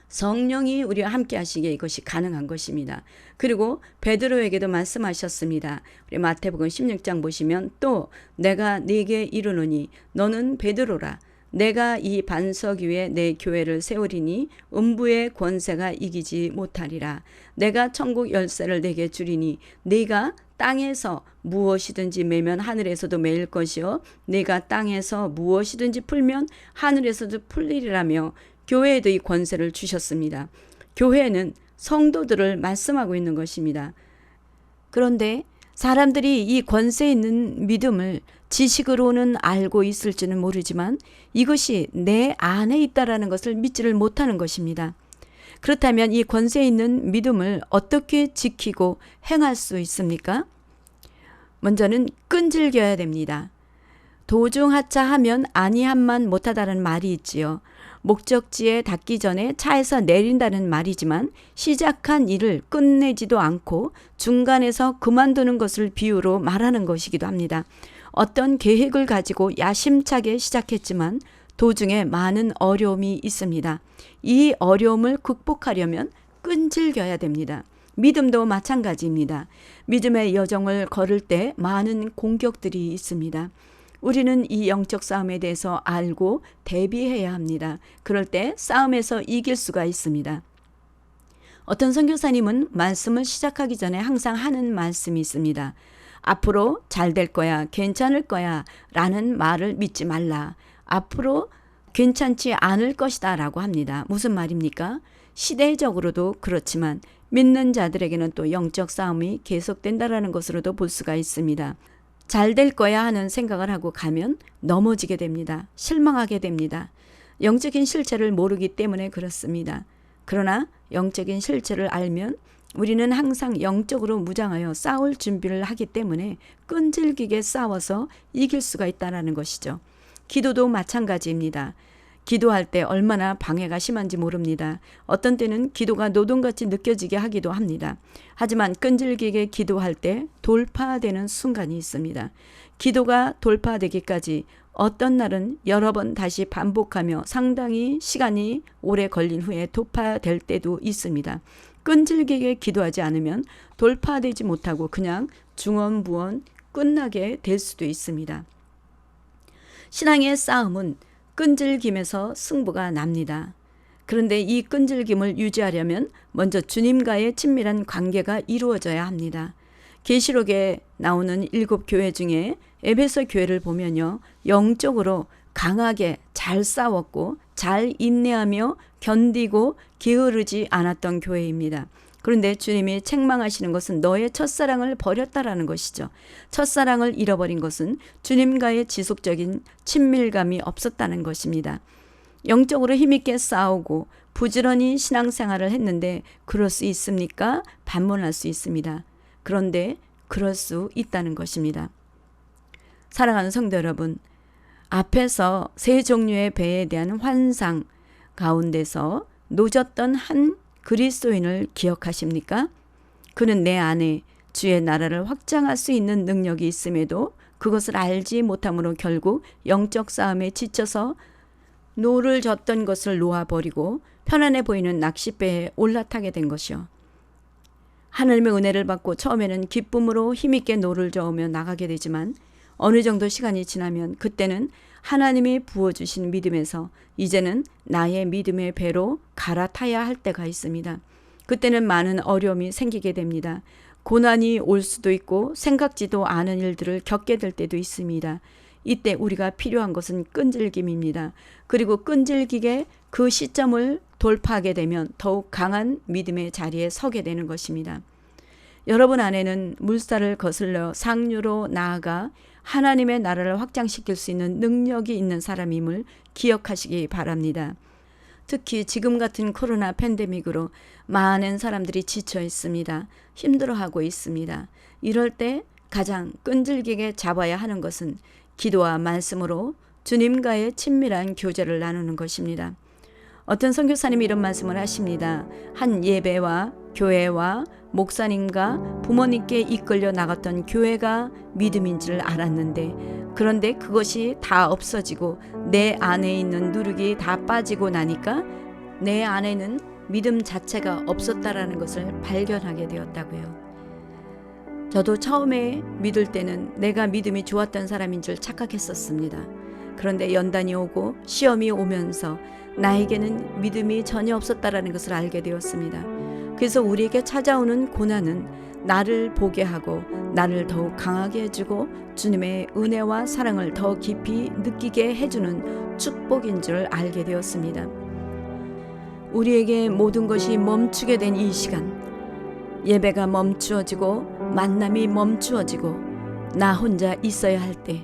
Speaker 1: 성령이 우리와 함께 하시기에 이것이 가능한 것입니다. 그리고 베드로에게도 말씀하셨습니다. 우리 마태복음 16장 보시면 또 내가 네게 이르노니 너는 베드로라. 내가 이 반석 위에 내 교회를 세우리니 음부의 권세가 이기지 못하리라. 내가 천국 열쇠를 내게 주리니 네가 땅에서 무엇이든지 매면 하늘에서도 매일 것이요 네가 땅에서 무엇이든지 풀면 하늘에서도 풀리리라며 교회에도 이 권세를 주셨습니다. 교회는 성도들을 말씀하고 있는 것입니다. 그런데 사람들이 이 권세 있는 믿음을 지식으로는 알고 있을지는 모르지만 이것이 내 안에 있다라는 것을 믿지를 못하는 것입니다. 그렇다면 이 권세 있는 믿음을 어떻게 지키고 행할 수 있습니까? 먼저는 끈질겨야 됩니다. 도중하차하면 아니함만 못하다는 말이 있지요. 목적지에 닿기 전에 차에서 내린다는 말이지만 시작한 일을 끝내지도 않고 중간에서 그만두는 것을 비유로 말하는 것이기도 합니다. 어떤 계획을 가지고 야심차게 시작했지만 도중에 많은 어려움이 있습니다. 이 어려움을 극복하려면 끈질겨야 됩니다. 믿음도 마찬가지입니다. 믿음의 여정을 걸을 때 많은 공격들이 있습니다. 우리는 이 영적 싸움에 대해서 알고 대비해야 합니다. 그럴 때 싸움에서 이길 수가 있습니다. 어떤 선교사님은 말씀을 시작하기 전에 항상 하는 말씀이 있습니다. 앞으로 잘 될 거야, 괜찮을 거야 라는 말을 믿지 말라. 앞으로 괜찮지 않을 것이다 라고 합니다. 무슨 말입니까? 시대적으로도 그렇지만 믿는 자들에게는 또 영적 싸움이 계속된다라는 것으로도 볼 수가 있습니다. 잘 될 거야 하는 생각을 하고 가면 넘어지게 됩니다. 실망하게 됩니다. 영적인 실체를 모르기 때문에 그렇습니다. 그러나 영적인 실체를 알면 우리는 항상 영적으로 무장하여 싸울 준비를 하기 때문에 끈질기게 싸워서 이길 수가 있다는 것이죠. 기도도 마찬가지입니다. 기도할 때 얼마나 방해가 심한지 모릅니다. 어떤 때는 기도가 노동같이 느껴지게 하기도 합니다. 하지만 끈질기게 기도할 때 돌파되는 순간이 있습니다. 기도가 돌파되기까지 어떤 날은 여러 번 다시 반복하며 상당히 시간이 오래 걸린 후에 돌파될 때도 있습니다. 끈질기게 기도하지 않으면 돌파되지 못하고 그냥 중언부언 끝나게 될 수도 있습니다. 신앙의 싸움은 끈질김에서 승부가 납니다. 그런데 이 끈질김을 유지하려면 먼저 주님과의 친밀한 관계가 이루어져야 합니다. 계시록에 나오는 7교회 중에 에베소 교회를 보면요, 영적으로 강하게 잘 싸웠고 잘 인내하며 견디고 게으르지 않았던 교회입니다. 그런데 주님이 책망하시는 것은 너의 첫사랑을 버렸다라는 것이죠. 첫사랑을 잃어버린 것은 주님과의 지속적인 친밀감이 없었다는 것입니다. 영적으로 힘있게 싸우고 부지런히 신앙생활을 했는데 그럴 수 있습니까? 반문할 수 있습니다. 그런데 그럴 수 있다는 것입니다. 사랑하는 성도 여러분, 앞에서 세 종류의 배에 대한 환상 가운데서 놓쳤던 한 그리스도인을 기억하십니까? 그는 내 안에 주의 나라를 확장할 수 있는 능력이 있음에도 그것을 알지 못함으로 결국 영적 싸움에 지쳐서 노를 젓던 것을 놓아버리고 편안해 보이는 낚싯배에 올라타게 된 것이요. 하나님의 은혜를 받고 처음에는 기쁨으로 힘있게 노를 저으며 나가게 되지만 어느 정도 시간이 지나면 그때는 하나님이 부어주신 믿음에서 이제는 나의 믿음의 배로 갈아타야 할 때가 있습니다. 그때는 많은 어려움이 생기게 됩니다. 고난이 올 수도 있고 생각지도 않은 일들을 겪게 될 때도 있습니다. 이때 우리가 필요한 것은 끈질김입니다. 그리고 끈질기게 그 시점을 돌파하게 되면 더욱 강한 믿음의 자리에 서게 되는 것입니다. 여러분 안에는 물살을 거슬러 상류로 나아가 하나님의 나라를 확장시킬 수 있는 능력이 있는 사람임을 기억하시기 바랍니다. 특히 지금 같은 코로나 팬데믹으로 많은 사람들이 지쳐 있습니다. 힘들어하고 있습니다. 이럴 때 가장 끈질기게 잡아야 하는 것은 기도와 말씀으로 주님과의 친밀한 교제를 나누는 것입니다. 어떤 선교사님이 이런 말씀을 하십니다. 한 예배와 교회와 목사님과 부모님께 이끌려 나갔던 교회가 믿음인 줄 알았는데 그런데 그것이 다 없어지고 내 안에 있는 누룩이 다 빠지고 나니까 내 안에는 믿음 자체가 없었다라는 것을 발견하게 되었다고요. 저도 처음에 믿을 때는 내가 믿음이 좋았던 사람인 줄 착각했었습니다. 그런데 연단이 오고 시험이 오면서 나에게는 믿음이 전혀 없었다라는 것을 알게 되었습니다. 그래서 우리에게 찾아오는 고난은 나를 보게 하고 나를 더욱 강하게 해주고 주님의 은혜와 사랑을 더 깊이 느끼게 해주는 축복인 줄 알게 되었습니다. 우리에게 모든 것이 멈추게 된 이 시간, 예배가 멈추어지고 만남이 멈추어지고 나 혼자 있어야 할 때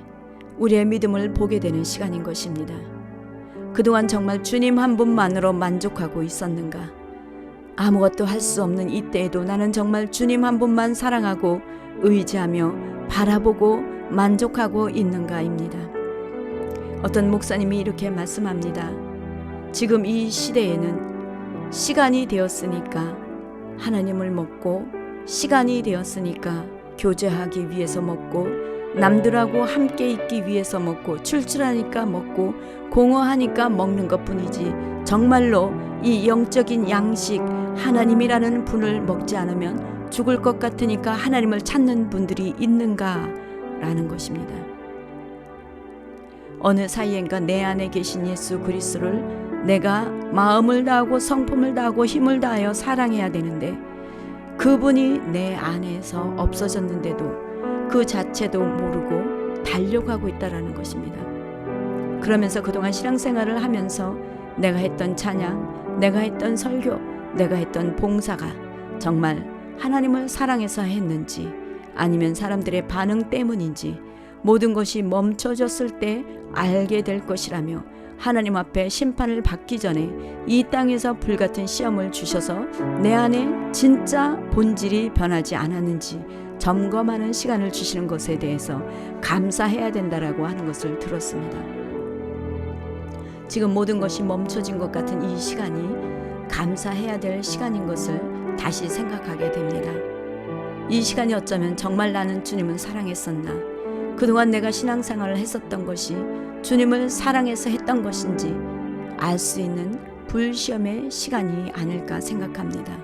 Speaker 1: 우리의 믿음을 보게 되는 시간인 것입니다. 그동안 정말 주님 한 분만으로 만족하고 있었는가? 아무것도 할 수 없는 이때에도 나는 정말 주님 한 분만 사랑하고 의지하며 바라보고 만족하고 있는가입니다. 어떤 목사님이 이렇게 말씀합니다. 지금 이 시대에는 시간이 되었으니까 하나님을 먹고 시간이 되었으니까 교제하기 위해서 먹고 남들하고 함께 있기 위해서 먹고 출출하니까 먹고 공허하니까 먹는 것뿐이지 정말로 이 영적인 양식 하나님이라는 분을 먹지 않으면 죽을 것 같으니까 하나님을 찾는 분들이 있는가라는 것입니다. 어느 사이엔가 내 안에 계신 예수 그리스도를 내가 마음을 다하고 성품을 다하고 힘을 다하여 사랑해야 되는데 그분이 내 안에서 없어졌는데도 그 자체도 모르고 달려가고 있다라는 것입니다. 그러면서 그동안 신앙생활을 하면서 내가 했던 찬양, 내가 했던 설교, 내가 했던 봉사가 정말 하나님을 사랑해서 했는지 아니면 사람들의 반응 때문인지 모든 것이 멈춰졌을 때 알게 될 것이라며 하나님 앞에 심판을 받기 전에 이 땅에서 불같은 시험을 주셔서 내 안에 진짜 본질이 변하지 않았는지 점검하는 시간을 주시는 것에 대해서 감사해야 된다라고 하는 것을 들었습니다. 지금 모든 것이 멈춰진 것 같은 이 시간이 감사해야 될 시간인 것을 다시 생각하게 됩니다. 이 시간이 어쩌면 정말 나는 주님을 사랑했었나, 그동안 내가 신앙생활을 했었던 것이 주님을 사랑해서 했던 것인지 알 수 있는 불시험의 시간이 아닐까 생각합니다.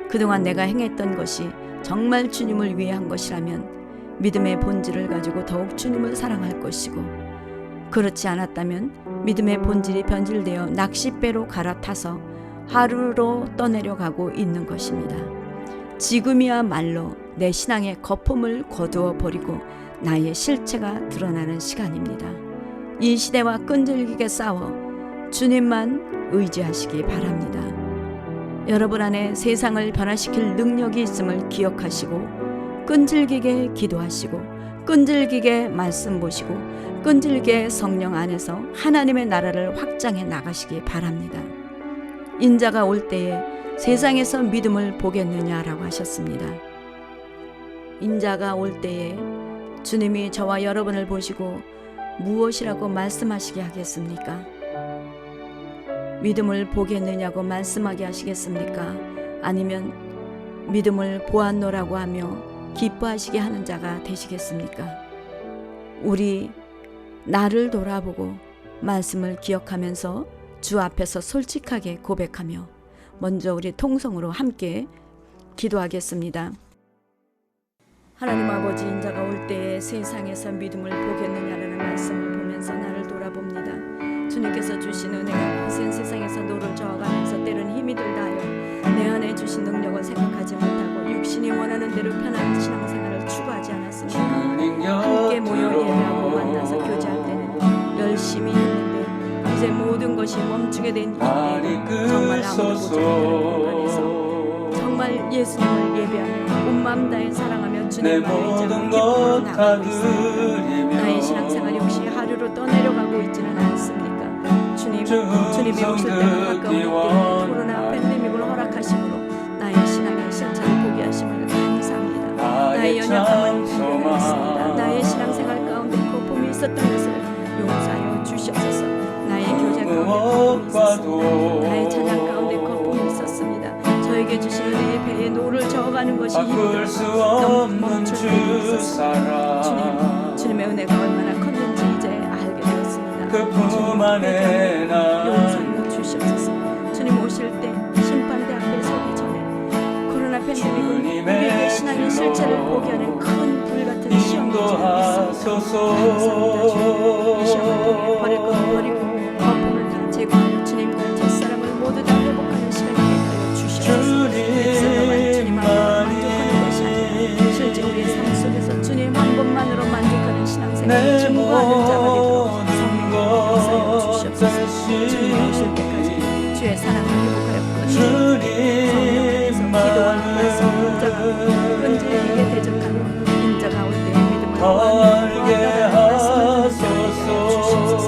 Speaker 1: 그동안 내가 행했던 것이 정말 주님을 위해 한 것이라면 믿음의 본질을 가지고 더욱 주님을 사랑할 것이고, 그렇지 않았다면 믿음의 본질이 변질되어 낚싯배로 갈아타서 하루로 떠내려가고 있는 것입니다. 지금이야말로 내 신앙의 거품을 거두어 버리고 나의 실체가 드러나는 시간입니다. 이 시대와 끈질기게 싸워 주님만 의지하시기 바랍니다. 여러분 안에 세상을 변화시킬 능력이 있음을 기억하시고 끈질기게 기도하시고 끈질기게 말씀 보시고 끈질기게 성령 안에서 하나님의 나라를 확장해 나가시기 바랍니다. 인자가 올 때에 세상에서 믿음을 보겠느냐라고 하셨습니다. 인자가 올 때에 주님이 저와 여러분을 보시고 무엇이라고 말씀하시게 하겠습니까? 믿음을 보겠느냐고 말씀하게 하시겠습니까? 아니면 믿음을 보았노라고 하며 기뻐하시게 하는 자가 되시겠습니까? 우리 나를 돌아보고 말씀을 기억하면서 주 앞에서 솔직하게 고백하며 먼저 우리 통성으로 함께 기도하겠습니다. 하나님 아버지, 인자가 올 때에 세상에서 믿음을 보겠느냐라는 말씀을 보면서 나를 돌아봅니다. 주님께서 주신 은혜가 거센 세상에서 노를 저어가면서 때론 힘이 들다하여 내 안에 주신 능력을 생각하지 못하고 육신이 원하는 대로 편한 신앙생활을 추구하지 않았습니까? 함께 모여 예배하고 만나서 교제할 때는 열심히 했는데 이제 모든 것이 멈추게 된 이때 정말 아무도 보지 못하는 공간에서 정말 예수님을 예배하며 온 마음 다해 사랑하며 주님만을 이제는 기쁨으로 나가고 있습니다. 나의 신앙생활 역시 하루로 떠내려가고 있지는 않습니까? 주님이 오실 때가 가까운 이때 코로나 팬데믹을 허락하심으로 나의 신앙의 실체를 보게 하심을 감사합니다. 나의 연약함을 발견하였습니다. 나의 신앙생활 가운데 거품이 있었던 것을 용서하여 주시옵소서. 나의 교제 가운데 거품이 있었습니다. 나의 찬양 가운데 거품이 있었습니다. 저에게 주신 은혜의 배에 노를 저어가는 것이 힘들어 멈출 때 있었습니다. 주님의 은혜가 얼마나 컸는지 이제 알게 되었습니다.
Speaker 2: 그 품 안에 나
Speaker 1: 용서하여 주시옵소서. 주님 오실 때 심판대 앞에 서기 전에 코로나 팬데믹은 우리에게 신앙의 실체를 보게 하는 큰 불같은 시험이 있습니다. 감사합니다. 주님, 이 시험을 통해 버릴 것 버리고 거품을 다 제거하여 주님과 첫사랑을 모두 다 회복하는 시간이 되게 하여 주시옵소서. 엑셀로만 주님 앞에 만족하는 것이 아니라 실제 우리의 삶 속에서 주님 한 분만으로 만족하는 신앙생활을 증거하는 자가 되도록 성령을 역사하여 주시옵소서. 주님 오실 때까지 주의 사랑을 회복하여 끊는 성령 안에서 기도와 말씀 인자가 끈질기게 대적하며 인자가 올 때의 믿음을 보았다는 말씀을 듣게 주시옵소서.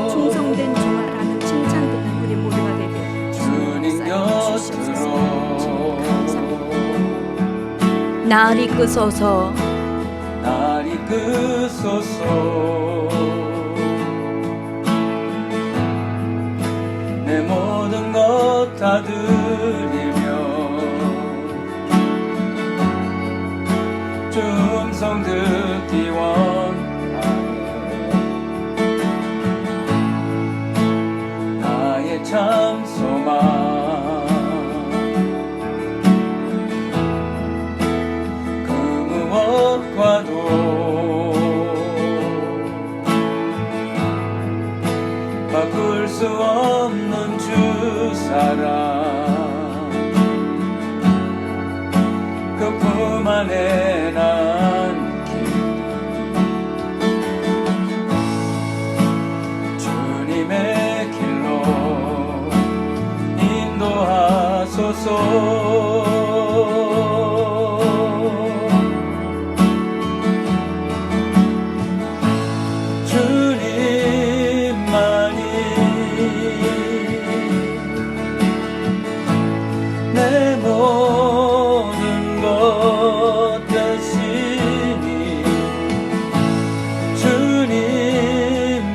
Speaker 1: 충성된 종아라는 칭찬 듣는 우리 모두가 되게 주님 역사하여 주시옵소서. 주님 감사합니다. 날이 끄소서,
Speaker 2: 날이 끄소서. 내 모든 것 다 드리며 주 음성 듣기 원하네. 나의 참 소망 그 무엇과도 바꿀 수 없는 주 사랑 그 품 안에 난 주님의 길로 인도하소서. 내 모든 것 대신이 주님만을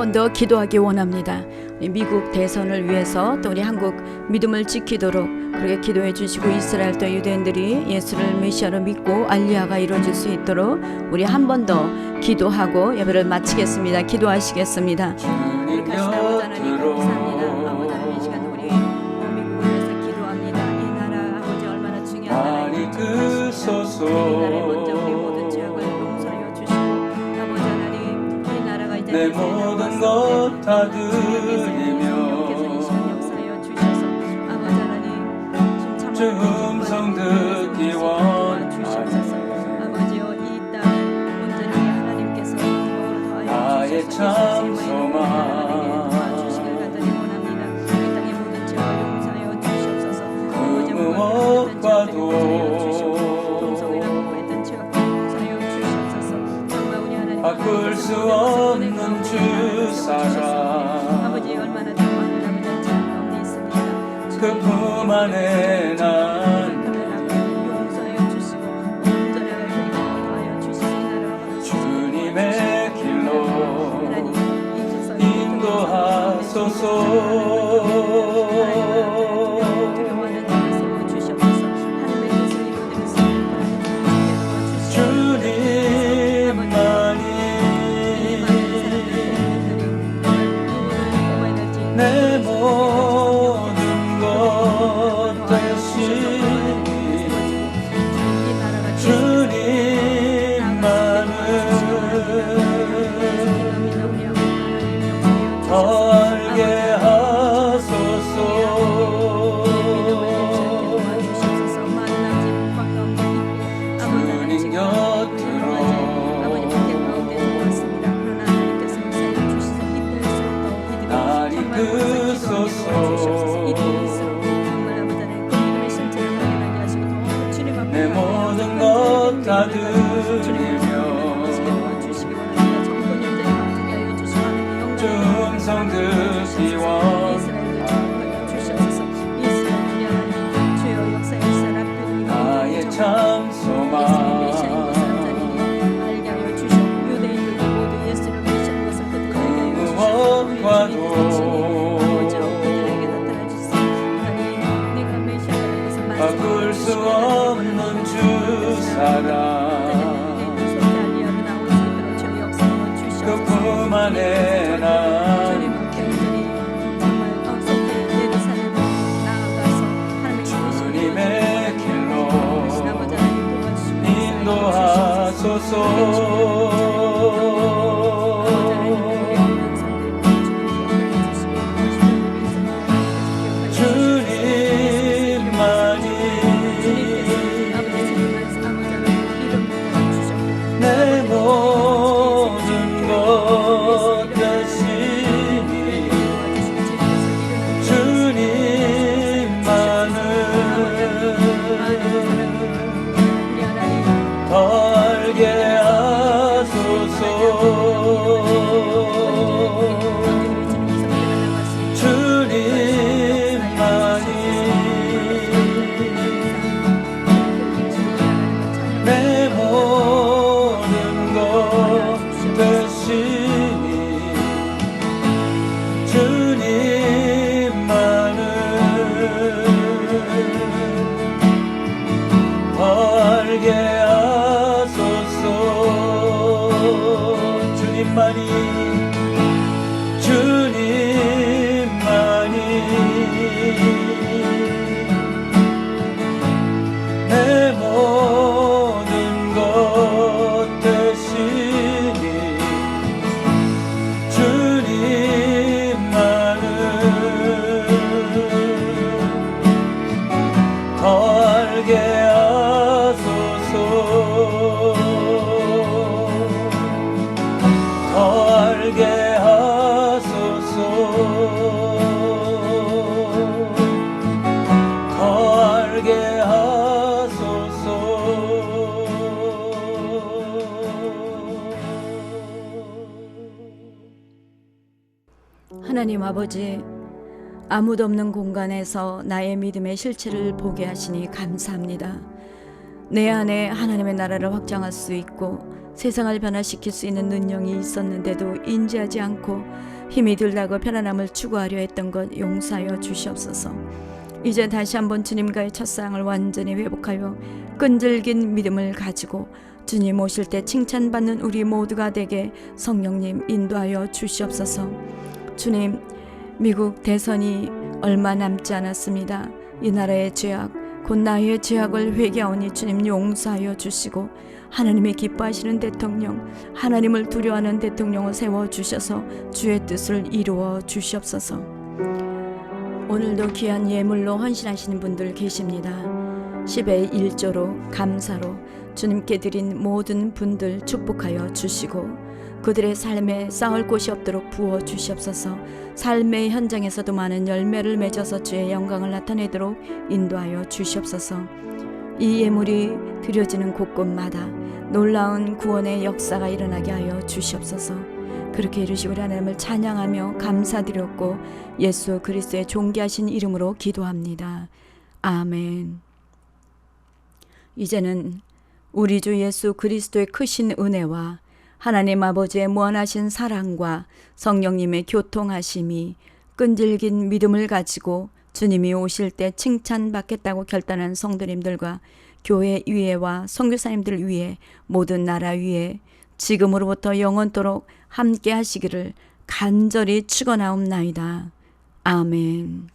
Speaker 1: 번 더 기도하기 원합니다. 우리 미국 대선을 위해서 또 우리 한국 믿음을 지키도록 그렇게 기도해 주시고 이스라엘 또 유대인들이 예수를 메시아로 믿고 알리아가 이루어질 수 있도록 우리 한 번 더 기도하고 예배를 마치겠습니다. 기도하시겠습니다.
Speaker 2: 주님
Speaker 1: 그렇게 아버지 하나님 감사합니다. 아버지 하나님 이 시간 우리 미국을 위해서 기도합니다. 이 나라 아버지 얼마나 중요한
Speaker 2: 많이
Speaker 1: 나라인지 이 나라에 먼저 우리
Speaker 2: 드소서
Speaker 1: 모든 죄악을 용서하여 주시고 아버지 하나님 이 나라가 이제
Speaker 2: 내 모든 것 다 드리며 주 음성 듣기 원하네 나의 참 소망 그 무엇과도 바꿀 수 없는 주 사랑 그 품 안에 난 주님의 길로 인도하소서 주님만이 내 모든 것 대신 주님만을 더 알게 하소서 주님 곁으로 날 이끄소서 내 모든 것 다 드리며 주 음성 듣기 나의 참 소망 그 무엇과도 바꿀 수 없는 주 사랑 그 품 안에 난 주님의 길로 인도하소서 주님만이 내 모든 것 대신이 주님만을 더 알게 하소서 주님만이 내 모든 것 대신이 주님만을 더 알게 하소서 주님만이 내 모든 것 대신이 주님만을 더 알게 하소서 더 알게 하소서 더 알게 하소서
Speaker 1: 하나님 아버지, 아무도 없는 공간에서 나의 믿음의 실체를 보게 하시니 감사합니다. 내 안에 하나님의 나라를 확장할 수 있고 세상을 변화시킬 수 있는 능력이 있었는데도 인지하지 않고 힘이 들다고 편안함을 추구하려 했던 것 용서하여 주시옵소서. 이제 다시 한번 주님과의 첫사랑을 완전히 회복하여 끈질긴 믿음을 가지고 주님 오실 때 칭찬받는 우리 모두가 되게 성령님 인도하여 주시옵소서. 주님, 미국 대선이 얼마 남지 않았습니다. 이 나라의 죄악, 곧 나의 죄악을 회개하오니 주님 용서하여 주시고 하나님이 기뻐하시는 대통령, 하나님을 두려워하는 대통령을 세워주셔서 주의 뜻을 이루어 주시옵소서. 오늘도 귀한 예물로 헌신하시는 분들 계십니다. 10의 1조로 감사로 주님께 드린 모든 분들 축복하여 주시고 그들의 삶에 쌓을 곳이 없도록 부어 주시옵소서. 삶의 현장에서도 많은 열매를 맺어서 주의 영광을 나타내도록 인도하여 주시옵소서. 이 예물이 드려지는 곳곳마다 놀라운 구원의 역사가 일어나게 하여 주시옵소서. 그렇게 이루시고 하나님을 찬양하며 감사드렸고 예수 그리스도의 존귀하신 이름으로 기도합니다. 아멘. 이제는 우리 주 예수 그리스도의 크신 은혜와 하나님 아버지의 무한하신 사랑과 성령님의 교통하심이 끈질긴 믿음을 가지고 주님이 오실 때 칭찬받겠다고 결단한 성도님들과 교회 위에와 선교사님들 위에 모든 나라 위에 지금으로부터 영원토록 함께 하시기를 간절히 축원하옵나이다. 아멘.